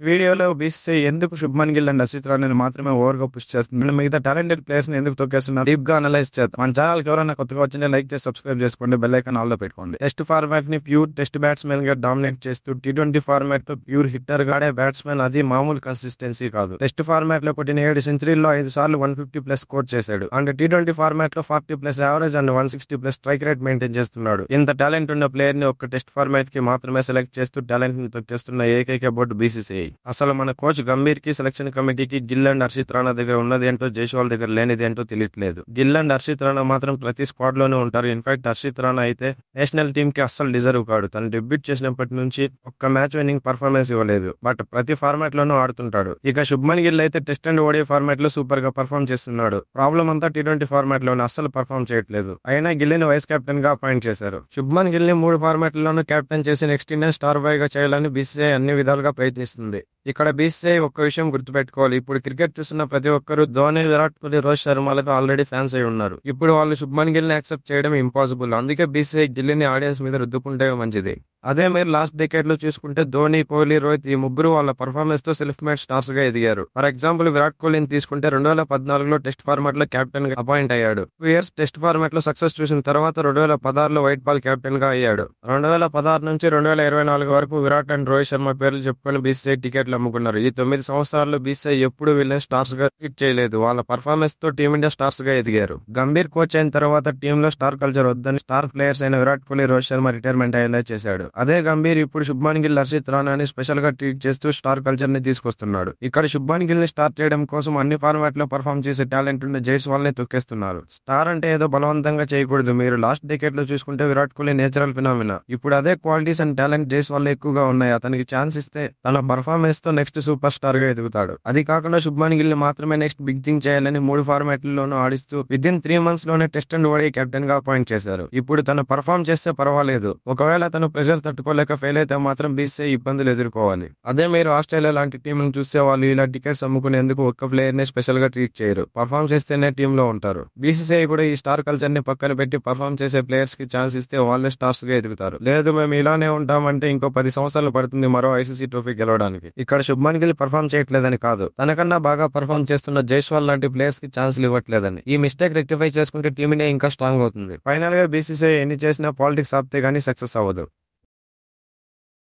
వీడియోలో బీసీసీఐ ఎందుకు శుభ్మన్ గిల్ అండ్ హర్షిత్ రాణాని మాత్రమే ఓవర్గా పుష్ చేస్తుంది, మిగతా టాలెంటెడ్ ప్లేయర్స్ ని ఎందుకు తొక్కేస్తున్నారు డీప్ గా అనలైజ్ చేద్దాం. మన ఛానల్ ఎవరైనా కొత్తగా వచ్చింటే లైక్ చేసి సబ్స్క్రైబ్ చేసుకోండి, బెల్ ఐకాన్ ఆల్ లో పెట్టుకోండి. టెస్ట్ ఫార్మాట్ ని ప్యూర్ టెస్ట్ బ్యాట్స్మెన్ గా డామినేట్ చేస్తూ T20 ఫార్మాట్ లో ప్యూర్ హిట్టర్ గా ఆడే బ్యాట్స్మెన్ అది మామూలు కన్సిస్టెన్సీ కాదు. టెస్ట్ ఫార్మాట్ లో కొట్టిన 7 సెంచరీల్లో 5 సార్లు 150+ స్కోర్ చేశాడు. అండ్ T20 ఫార్మాట్ లో 40+ average and 160+ strike rate maintain చేస్తున్నాడు. ఇంత టాలెంట్ ఉన్న ప్లేయర్ ని ఒక్క టెస్ట్ ఫార్మాట్ కి మాత్రమే సెలెక్ట్ చేస్తూ టాలెంట్ ని తొక్కేస్తున్న ఏకైక బోర్డు బీసీసీఐ. అసలు మన కోచ్ గంభీర్ కి సెలక్షన్ కమిటీకి గిల్ అండ్ హర్షిత్ రాణా దగ్గర ఉన్నది ఏంటో జైస్వాల్ దగ్గర లేనిది ఏంటో తెలియట్లేదు. గిల్ అండ్ హర్షిత్ రాణా మాత్రం ప్రతి స్క్వాడ్ లోనే ఉంటారు. ఇన్ఫాక్ట్ హర్షిత్ రాణా అయితే నేషనల్ టీమ్ కి అస్సలు డిజర్వ్ కాడు. తను డెబ్యూట్ చేసినప్పటి నుంచి ఒక్క మ్యాచ్ విన్నింగ్ పర్ఫార్మెన్స్ ఇవ్వలేదు, బట్ ప్రతి ఫార్మాట్ లోనూ ఆడుతుంటాడు. ఇక శుభ్మన్ గిల్ అయితే టెస్ట్ అండ్ ఓడిఐ ఫార్మాట్ లో సూపర్ గా పర్ఫార్మ్ చేస్తున్నాడు. ప్రాబ్లం అంతా T20 ఫార్మాట్ లోనే అస్సలు పర్ఫార్మ్ చేయట్లేదు. అయినా గిల్ ని వైస్ కెప్టెన్ గా అపాయింట్ చేశారు. శుభ్మన్ గిల్ ని 3 ఫార్మాట్లలోనూ కెప్టెన్ చేసి నెక్స్ట్ ఇండియన్ స్టార్ బాయ్ గా చేయాలని బీసీసీఐ అన్ని విధాలుగా ప్రయత్నిస్తుంది. ఇక్కడ బీసీసీఐ ఒక్క విషయం గుర్తుపెట్టుకోవాలి, ఇప్పుడు క్రికెట్ చూస్తున్న ప్రతి ఒక్కరు ధోని, విరాట్ కోహ్లీ, రోహిత్ శర్మలకు ఆల్రెడీ ఫ్యాన్స్ అయి ఉన్నారు. ఇప్పుడు వాళ్ళు శుభ్మన్ గిల్ ని యాక్సెప్ట్ చేయడం ఇంపాసిబుల్. అందుకే బీసీసీఐ గిల్ ని ఆడియన్స్ మీద రుద్దుకుంటే మంచిది. అదే మీరు లాస్ట్ డెకేడ్ లో చూసుకుంటే ధోని, కోహ్లీ, రోహిత్ ఈ ముగ్గురు వాళ్ళ పర్ఫార్మెన్స్ తో సెల్ఫ్ మేడ్ స్టార్స్ గా ఎదిగారు. ఫర్ ఎగ్జాంపుల్ విరాట్ కోహ్లీని తీసుకుంటే 2014లో టెస్ట్ ఫార్మాట్ లో కెప్టెన్ గా అపాయింట్ అయ్యాడు. 2 years టెస్ట్ ఫార్మాట్ లో సక్సెస్ చూసిన తర్వాత 2016లో వైట్ బాల్ కెప్టెన్ గా అయ్యాడు. 2016 నుంచి 2024 వరకు విరాట్ అండ్ రోహిత్ శర్మ పేర్లు చెప్పుకొని బీసీసీఐ టికెట్లు అమ్ముకున్నారు. ఈ 9 సంవత్సరాల్లో బీసీసీఐ ఎప్పుడు వీళ్ళని స్టార్స్ గా ట్రీట్ చేయలేదు. వాళ్ళ పర్ఫార్మెన్స్ తో టీమిండియా స్టార్స్ గా ఎదిగారు. గంభీర్ కోచ్ అయిన తర్వాత టీమ్ లో స్టార్ కల్చర్ వద్దని స్టార్ ప్లేయర్స్ అయిన విరాట్ కోహ్లీ, రోహిత్ శర్మ రిటైర్మెంట్ అయ్యేలా చేశాడు. అదే గంభీర్ ఇప్పుడు శుభ్మన్ గిల్, హర్షిత్ రాణాని స్పెషల్ గా ట్రీట్ చేస్తూ స్టార్ కల్చర్ ని తీసుకొస్తున్నాడు. ఇక్కడ శుభ్మన్ గిల్ ని స్టార్ట్ చేయడం కోసం అన్ని ఫార్మాట్ లో పర్ఫార్మ్ చేసే టాలెంట్ ఉన్న జైస్వాల్ ని తొక్కేస్తున్నారు. స్టార్ అంటే ఏదో బలవంతంగా చేయకూడదు. మీరు లాస్ట్ డెకేడ్ లో చూసుకుంటే విరాట్ కోహ్లీ నేచురల్ ఫినామినా. ఇప్పుడు అదే క్వాలిటీస్ అండ్ టాలెంట్ జైస్వాల్ ఎక్కువగా ఉన్నాయి. అతనికి ఛాన్స్ ఇస్తే తన పర్ఫార్మెన్స్ తో నెక్స్ట్ సూపర్ స్టార్ గా ఎదుగుతాడు. అది కాకుండా శుభ్మన్ గిల్ ని మాత్రమే నెక్స్ట్ బిగ్ థింగ్ చేయాలని 3 ఫార్మాట్లలోనూ ఆడిస్తూ విదిన్ 3 months లోనే టెస్ట్ అండ్ ఓడిఐ కెప్టెన్ గా అపాయింట్ చేశారు. ఇప్పుడు తను పర్ఫార్మ్ చేస్తే పర్వాలేదు, ఒకవేళ తను ప్రెషర్ తట్టుకోలేక ఫెయిల్ అయితే మాత్రం బీసీసీఐ ఇబ్బందులు ఎదుర్కోవాలి. అదే మీరు ఆస్ట్రేలియా లాంటి టీంలను చూస్తే వాళ్ళు ఇలా టికెట్స్ అమ్ముకునేందుకు ఒక్క ప్లేయర్ ని స్పెషల్ గా ట్రీట్ చేయరు. పర్ఫార్మ్ చేస్తేనే టీమ్ లో ఉంటారు. బీసీసీఐ కూడా ఈ స్టార్ కల్చర్ ని పక్కన పెట్టి పర్ఫార్మ్ చేసే ప్లేయర్స్ కి ఛాన్స్ ఇస్తే వాళ్ళే స్టార్స్ గా ఎదుగుతారు. లేదు మేము ఇలానే ఉంటామంటే ఇంకో 10 సంవత్సరాలు పడుతుంది మరో ఐసీసీ ట్రోఫీ గెలవడానికి. ఇక్కడ శుభ్మన్ గిల్ పర్ఫార్మ్ చేయట్లేదని కాదు, తనకన్నా బాగా పర్ఫార్మ్ చేస్తున్న జైస్వాల్ లాంటి ప్లేయర్స్ కి ఛాన్స్లు ఇవ్వట్లేదని. ఈ మిస్టేక్ రెక్టిఫై చేసుకుంటే టీమ్ ఇంకా స్ట్రాంగ్ అవుతుంది. ఫైనల్ గా బీసీసీఐ ఎన్ని చేసినా పాలిటిక్స్ ఆపితే గానీ సక్సెస్ అవ్వదు.